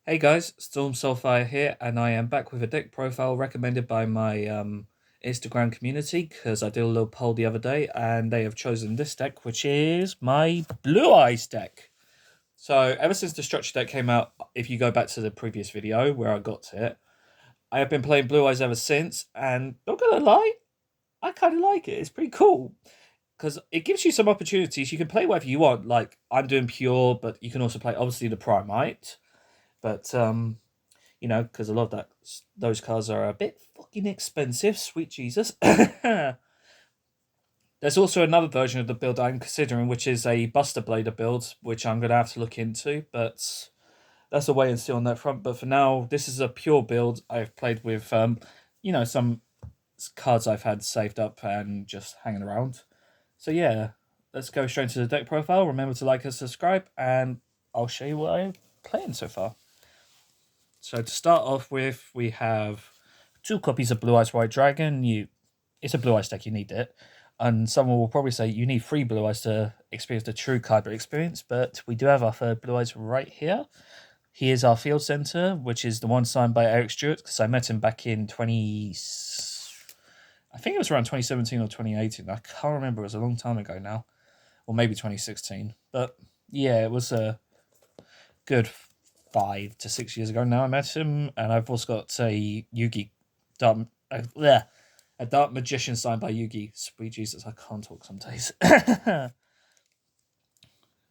Hey guys, Storm Soulfire here, and I am back with a deck profile recommended by my Instagram community because I did a little poll the other day, and they have chosen this deck, which is my Blue Eyes deck. So ever since the structure deck came out, if you go back to the previous video where I got to it, I have been playing Blue Eyes ever since, and not gonna lie, I kind of like it. It's pretty cool because it gives you some opportunities. You can play whatever you want. Like I'm doing pure, but you can also play obviously the Primite, but because a lot of those cars are a bit fucking expensive. Sweet Jesus. There's also another version of the build I'm considering, which is a Buster Blader build, which I'm gonna have to look into. But that's a wait and see on that front. But for now, this is a pure build. I've played with some cards I've had saved up and just hanging around. So yeah, let's go straight into the deck profile. Remember to like and subscribe, and I'll show you what I'm playing so far. So to start off with, we have two copies of Blue Eyes White Dragon. It's a Blue Eyes deck. You need it, and someone will probably say you need three Blue Eyes to experience the true Kyber experience. But we do have our third Blue Eyes right here. He is our field center, which is the one signed by Eric Stewart, because I met him back in I think it was around 2017 or 2018. I can't remember. It was a long time ago now, or maybe 2016. But yeah, it was a good 5 to 6 years ago now I met him, and I've also got a Yugi Dark, a Dark Magician signed by Yugi. Sweet Jesus, I can't talk some days.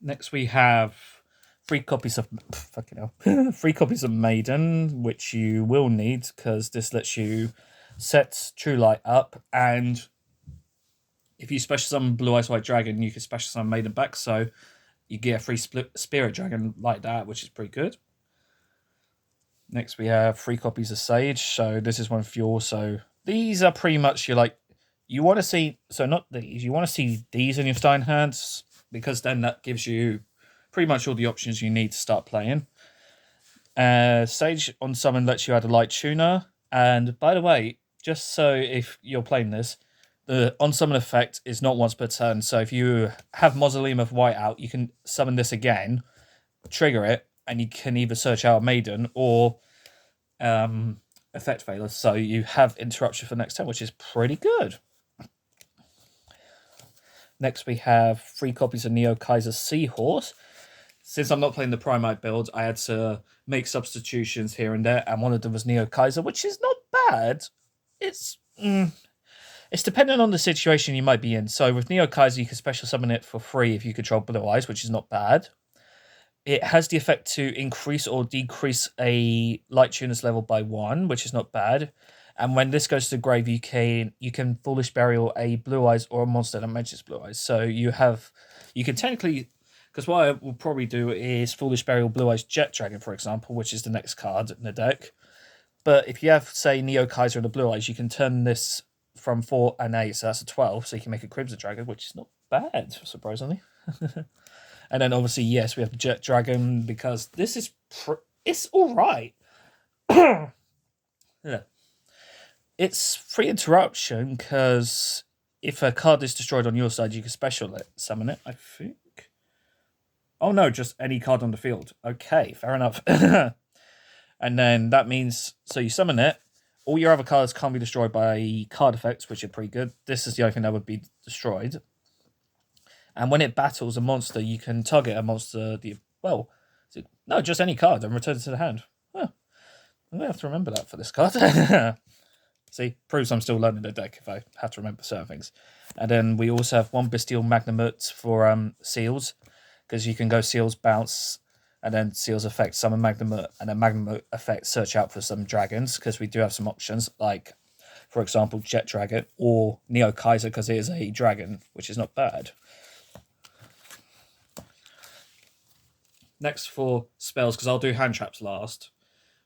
Next we have three copies of fucking hell, three copies of Maiden, which you will need because this lets you set True Light up, and if you special summon Blue Eyes White Dragon, you can special summon Maiden back, so you get a free Spirit Dragon like that, which is pretty good. Next, we have three copies of Sage. So this is one for you. So these are pretty much you want to see. So not these. You want to see these in your Stein hands because then that gives you pretty much all the options you need to start playing. Sage on summon lets you add a light tuner. And by the way, just so if you're playing this, the on summon effect is not once per turn. So if you have Mausoleum of White out, you can summon this again, trigger it, and you can either search out Maiden or effect failure. So you have interruption for next turn, which is pretty good. Next, we have three copies of Neo Kaiser Seahorse. Since I'm not playing the Primite build, I had to make substitutions here and there, and one of them was Neo Kaiser, which is not bad. It's dependent on the situation you might be in. So with Neo Kaiser, you can special summon it for free if you control Blue Eyes, which is not bad. It has the effect to increase or decrease a light tuner's level by 1, which is not bad. And when this goes to the grave, you can Foolish Burial a Blue Eyes or a monster that matches Blue Eyes. So you can technically, because what I will probably do is Foolish Burial Blue Eyes Jet Dragon, for example, which is the next card in the deck. But if you have, say, Neo Kaiser and the Blue Eyes, you can turn this from 4 and 8, so that's a 12, so you can make a Crimson Dragon, which is not bad, surprisingly. And then obviously, yes, we have the Jet Dragon because this is it's all right. Yeah. It's free interruption because if a card is destroyed on your side, you can special summon it, I think. Oh no, just any card on the field. Okay, fair enough. And then that means, so you summon it, all your other cards can't be destroyed by card effects, which are pretty good. This is the only thing that would be destroyed. And when it battles a monster, you can target a monster. Just any card and return it to the hand. Huh. I'm gonna have to remember that for this card. See, proves I'm still learning the deck if I have to remember certain things. And then we also have one Bestial Magnamut for Seals, because you can go Seals bounce, and then Seals effect summon Magnamut, and then Magnamut effect search out for some dragons, because we do have some options, like, for example, Jet Dragon or Neo Kaiser, because it is a dragon, which is not bad. Next for spells, because I'll do hand traps last.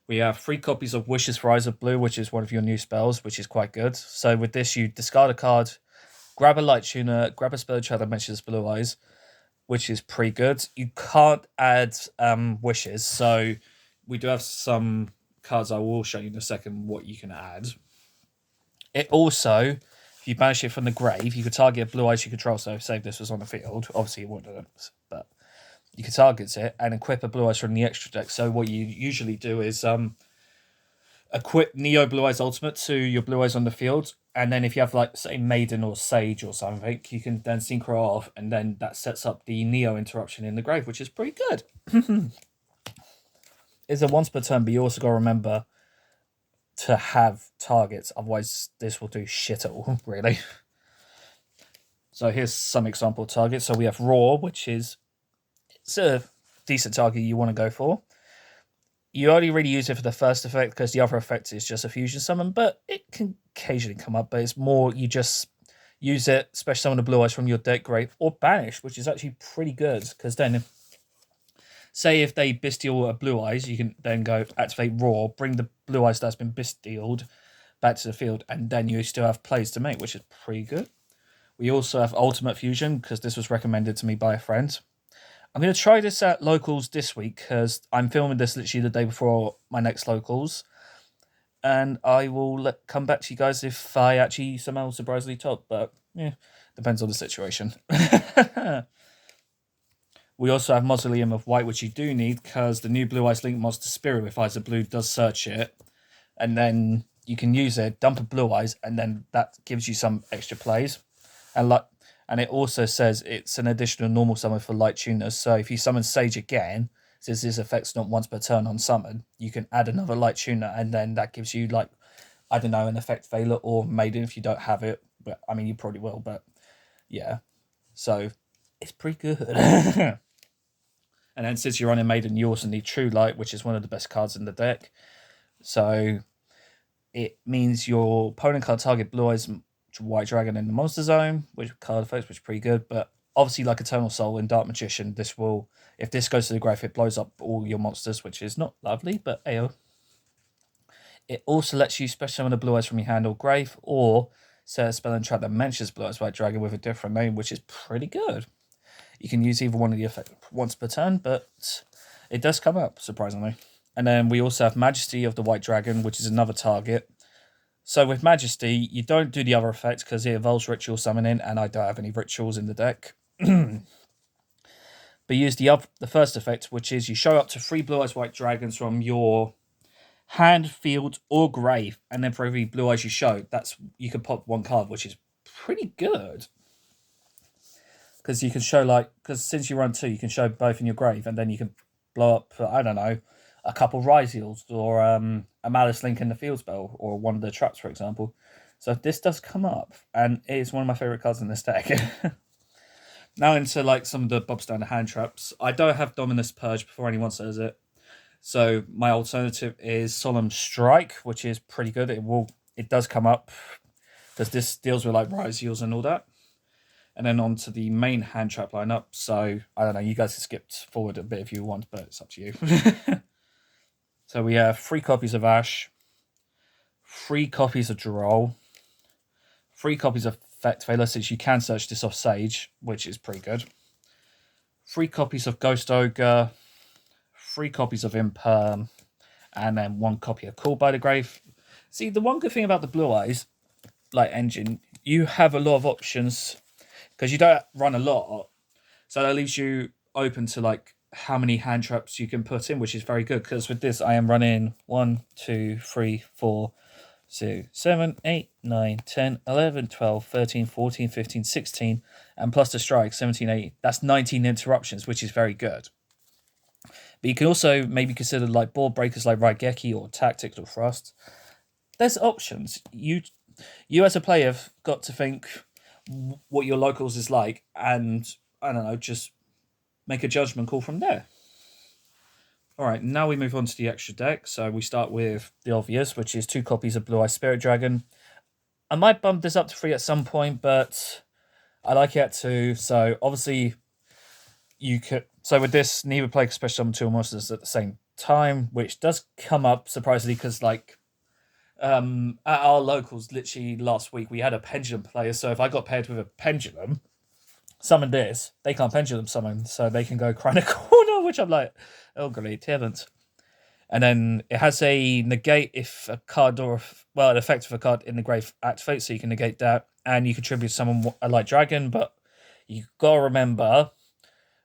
We have three copies of Wishes for Eyes of Blue, which is one of your new spells, which is quite good. So with this, you discard a card, grab a Light Tuner, grab a spell that mentions Blue Eyes, which is pretty good. You can't add wishes, so we do have some cards I will show you in a second what you can add. It also, if you banish it from the grave, you could target Blue Eyes you control, so say this was on the field. Obviously, it wouldn't, but you can target it and equip a Blue Eyes from the extra deck. So what you usually do is equip Neo Blue Eyes Ultimate to your Blue Eyes on the field, and then if you have like say Maiden or Sage or something, you can then synchro off, and then that sets up the Neo interruption in the grave, which is pretty good. It's a once per turn, but you also got to remember to have targets, otherwise this will do shit at all, really. So here's some example targets. So we have Roar, which is it's a decent target you want to go for. You only really use it for the first effect because the other effect is just a fusion summon, but it can occasionally come up. But it's more you just use it, special summon the Blue Eyes from your deck grave, or banish, which is actually pretty good because then, say if they bestial a Blue Eyes, you can then go activate Roar, bring the Blue Eyes that's been bestialed back to the field, and then you still have plays to make, which is pretty good. We also have Ultimate Fusion because this was recommended to me by a friend. I'm going to try this at locals this week because I'm filming this literally the day before my next locals. And I will come back to you guys if I actually somehow surprisingly top. But yeah, depends on the situation. We also have Mausoleum of White, which you do need because the new Blue Eyes Link monster Spirit with Eyes of Blue does search it. And then you can use it, dump a Blue Eyes, and then that gives you some extra plays. And it also says it's an additional normal summon for Light Tuners. So if you summon Sage again, since this effect's not once per turn on summon, you can add another Light Tuner, and then that gives you, like, I don't know, an effect Veiler or Maiden if you don't have it. But I mean, you probably will, but yeah. So it's pretty good. And then since you're running Maiden, you also need True Light, which is one of the best cards in the deck. So it means your opponent can't target Blue Eyes White Dragon in the monster zone, which card effects, which is pretty good. But obviously, like Eternal Soul and Dark Magician, this will, if this goes to the grave, it blows up all your monsters, which is not lovely, but ayo. It also lets you special summon a Blue Eyes from your hand or grave, or set a spell and trap that mentions Blue Eyes White Dragon with a different name, which is pretty good. You can use either one of the effects once per turn, but it does come up, surprisingly. And then we also have Majesty of the White Dragon, which is another target. So with Majesty, you don't do the other effect because it involves ritual summoning, and I don't have any rituals in the deck. But use the first effect, which is you show up to 3 Blue Eyes White Dragons from your hand, field, or grave, and then for every Blue Eyes you show, you can pop 1 card, which is pretty good. Because you can show, because since you run 2, you can show both in your grave, and then you can blow up, I don't know, a couple Rise Heals, or a Malice Link in the field spell, or one of the traps, for example. So this does come up, and it is one of my favourite cards in this deck. Now into some of the Bob Standard hand traps. I don't have Dominus Purge before anyone says it. So my alternative is Solemn Strike, which is pretty good. It does come up, because this deals with Rise Heals and all that. And then on to the main hand trap lineup. So, I don't know, you guys can skip forward a bit if you want, but it's up to you. So we have 3 copies of Ash, 3 copies of Droll, 3 copies of Effect Veiler, since you can search this off Sage, which is pretty good. 3 copies of Ghost Ogre, 3 copies of Imperm, and then 1 copy of Call by the Grave. See, the one good thing about the Blue Eyes, engine, you have a lot of options, because you don't run a lot, so that leaves you open to how many hand traps you can put in, which is very good, because with this I am running 1, 2, 3, 4, 6, 7, 8, 9, 10, 11, 12, 13, 14, 15, 16, and plus the strike, 17, 18. That's 19 interruptions, which is very good. But you can also maybe consider board breakers like Raigeki or Tactics or Thrust. There's options. You as a player have got to think what your locals is like, and I don't know, just make a judgment call from there. Alright, now we move on to the extra deck. So we start with the obvious, which is 2 copies of Blue Eye Spirit Dragon. I might bump this up to 3 at some point, but I like it at 2. So obviously you could. So with this, neither player can special summon 2 monsters at the same time, which does come up surprisingly because at our locals literally last week we had a pendulum player. So if I got paired with a pendulum, summon this, they can't pendulum summon, so they can go cry in a corner, which I'm like, oh great, haven't. And then it has a negate if a card an effect of a card in the grave activates, so you can negate that, and you contribute summon a Light Dragon, but you gotta remember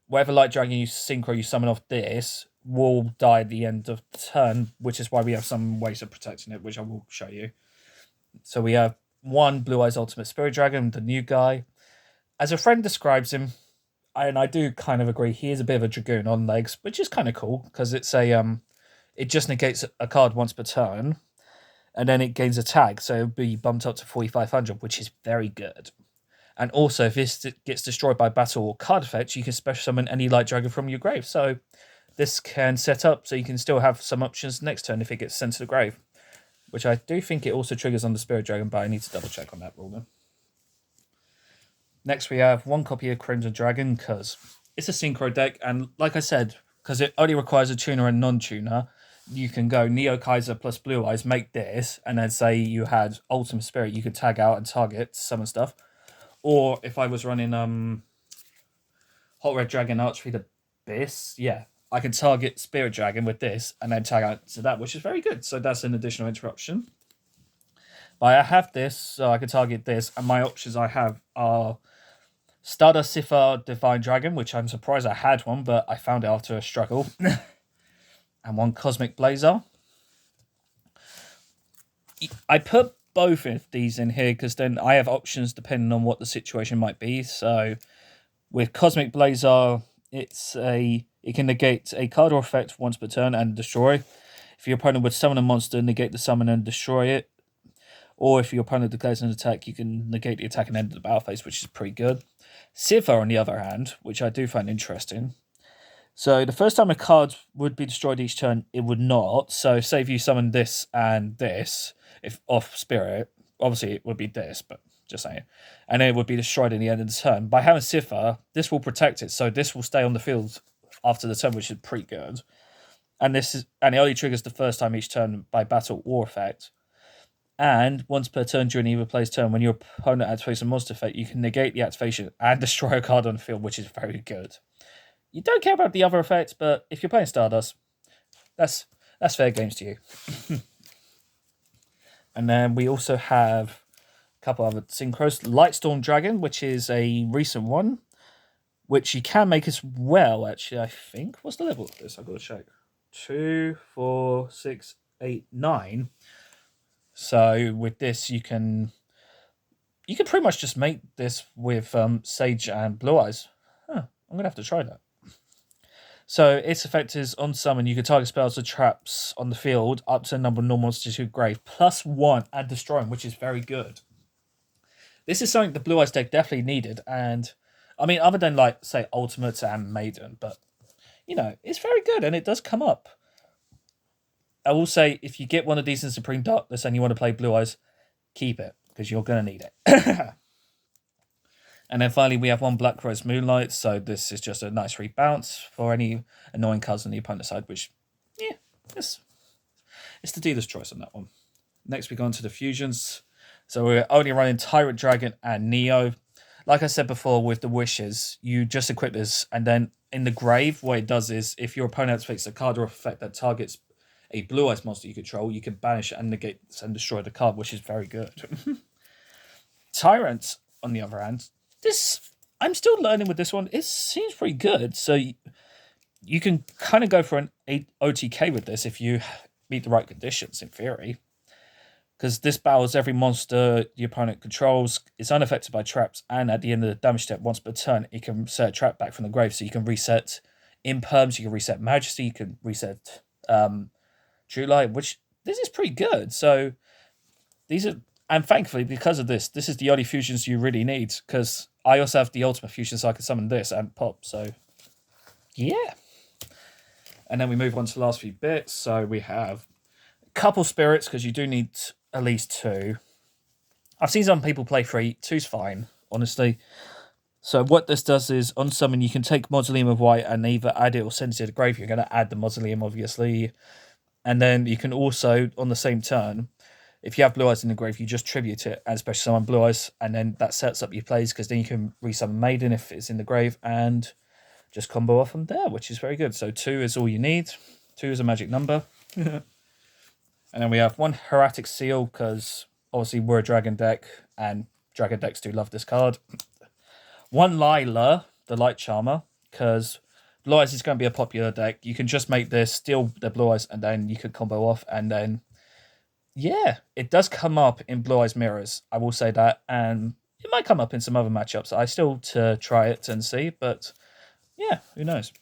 whatever Light Dragon you synchro you summon off this will die at the end of the turn, which is why we have some ways of protecting it, which I will show you. So we have one Blue Eyes Ultimate Spirit Dragon, the new guy. As a friend describes him, and I do kind of agree, he is a bit of a Dragoon on legs, which is kind of cool because it's it just negates a card once per turn, and then it gains a tag, so it'll be bumped up to 4,500, which is very good. And also, if this gets destroyed by battle or card effects, you can special summon any Light Dragon from your grave. So this can set up so you can still have some options next turn if it gets sent to the grave, which I do think it also triggers on the Spirit Dragon, but I need to double check on that rule then. Next, we have one copy of Crimson Dragon because it's a synchro deck, and like I said, because it only requires a tuner and non-tuner, you can go Neo Kaiser plus Blue Eyes, make this, and then say you had Ultimate Spirit, you could tag out and target summon stuff. Or if I was running Hot Red Dragon Archery Abyss, yeah, I can target Spirit Dragon with this and then tag out to that, which is very good. So that's an additional interruption. But I have this, so I can target this, and my options I have are Stardust Sifar Divine Dragon, which I'm surprised I had one, but I found it after a struggle. And one Cosmic Blazer. I put both of these in here because then I have options depending on what the situation might be. So with Cosmic Blazer, it can negate a card or effect once per turn and destroy. If your opponent would summon a monster, negate the summon and destroy it. Or if your opponent declares an attack, you can negate the attack and end the battle phase, which is pretty good. Sifar, on the other hand, which I do find interesting. So the first time a card would be destroyed each turn, it would not. So say if you summon this and this, if off Spirit, obviously it would be this, but just saying. And then it would be destroyed in the end of the turn. By having Sifar, this will protect it, so this will stay on the field after the turn, which is pretty good. And it only triggers the first time each turn by battle or effect. And once per turn during either player's turn, when your opponent activates a monster effect, you can negate the activation and destroy a card on the field, which is very good. You don't care about the other effects, but if you're playing Stardust, that's fair games to you. And then we also have a couple other synchros. Lightstorm Dragon, which is a recent one, which you can make as well, actually, I think. What's the level of this? I've got to check. 2, 4, 6, 8, 9. So with this, you can pretty much just make this with Sage and Blue Eyes. Huh, I'm going to have to try that. So its effect is on summon, you can target spells or traps on the field up to the number of normal monsters to your grave, +1 and destroy them, which is very good. This is something the Blue Eyes deck definitely needed, and I mean, other than like say Ultimate and Maiden, but you know, it's very good and it does come up. I will say, if you get one of these in Supreme Darkness and you want to play Blue Eyes, keep it, because you're going to need it. And then finally, we have one Black Rose Moonlight, so this is just a nice rebounce for any annoying cards on the opponent's side, which, yeah, it's the dealer's choice on that one. Next, we go on to the fusions. So we're only running Tyrant Dragon and Neo. Like I said before, with the wishes, you just equip this, and then in the grave, what it does is, if your opponent activates a card or effect that targets a Blue Eyes monster you control, you can banish and negate and destroy the card, which is very good. Tyrant, on the other hand, I'm still learning with this one. It seems pretty good. So you can kind of go for an OTK with this if you meet the right conditions, in theory. Because this battles every monster the opponent controls. It's unaffected by traps, and at the end of the damage step, once per turn, it can set a trap back from the grave. So you can reset Imperms, you can reset Majesty, you can reset True Light, which this is pretty good. So these are, and thankfully, because of this is the only fusions you really need, because I also have the ultimate fusion, so I can summon this and pop. So yeah. And then we move on to the last few bits. So we have a couple spirits, because you do need at least 2. I've seen some people play 3. 2's fine, honestly. So what this does is, on summon, you can take Mausoleum of White and either add it or send it to the grave. You're going to add the Mausoleum, obviously. And then you can also, on the same turn, if you have Blue Eyes in the grave, you just tribute it and special summon Blue Eyes, and then that sets up your plays, because then you can resummon Maiden if it's in the grave, and just combo off from there, which is very good. So 2 is all you need. 2 is a magic number. And then we have one Hieratic Seal, because obviously we're a dragon deck, and dragon decks do love this card. One Lila, the Light Charmer, because Blue Eyes is going to be a popular deck. You can just make this, steal the Blue Eyes, and then you could combo off, and then yeah, it does come up in Blue Eyes Mirrors. I will say that, and it might come up in some other matchups. I still to try it and see, but yeah, who knows.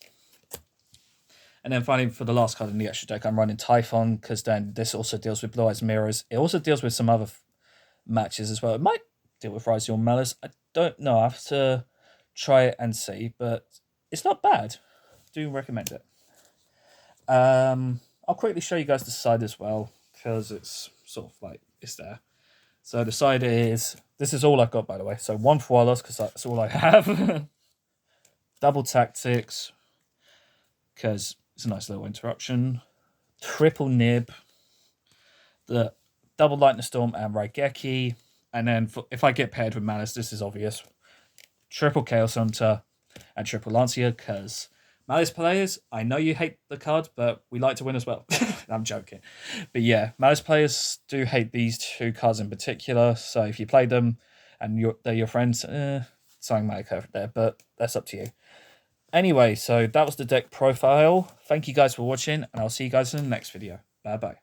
And then finally, for the last card in the extra deck, I'm running Typhon, because then this also deals with Blue Eyes Mirrors. It also deals with some other matches as well. It might deal with Rise Your Malice. I don't know. I have to try it and see, but it's not bad. Do recommend it. I'll quickly show you guys the side as well, because it's sort of like, it's there. So the side is, this is all I've got, by the way. So 1 Thwalos, because that's all I have. Double Tactics, because it's a nice little interruption. Triple Nib, the double Lightning Storm and Raigeki. And then if I get paired with Malice, this is obvious. Triple Chaos Hunter and Triple Lancia, because Malice players, I know you hate the card, but we like to win as well. I'm joking. But yeah, Malice players do hate these 2 cards in particular. So if you play them and they're your friends, something might occur there, but that's up to you. Anyway, so that was the deck profile. Thank you guys for watching, and I'll see you guys in the next video. Bye-bye.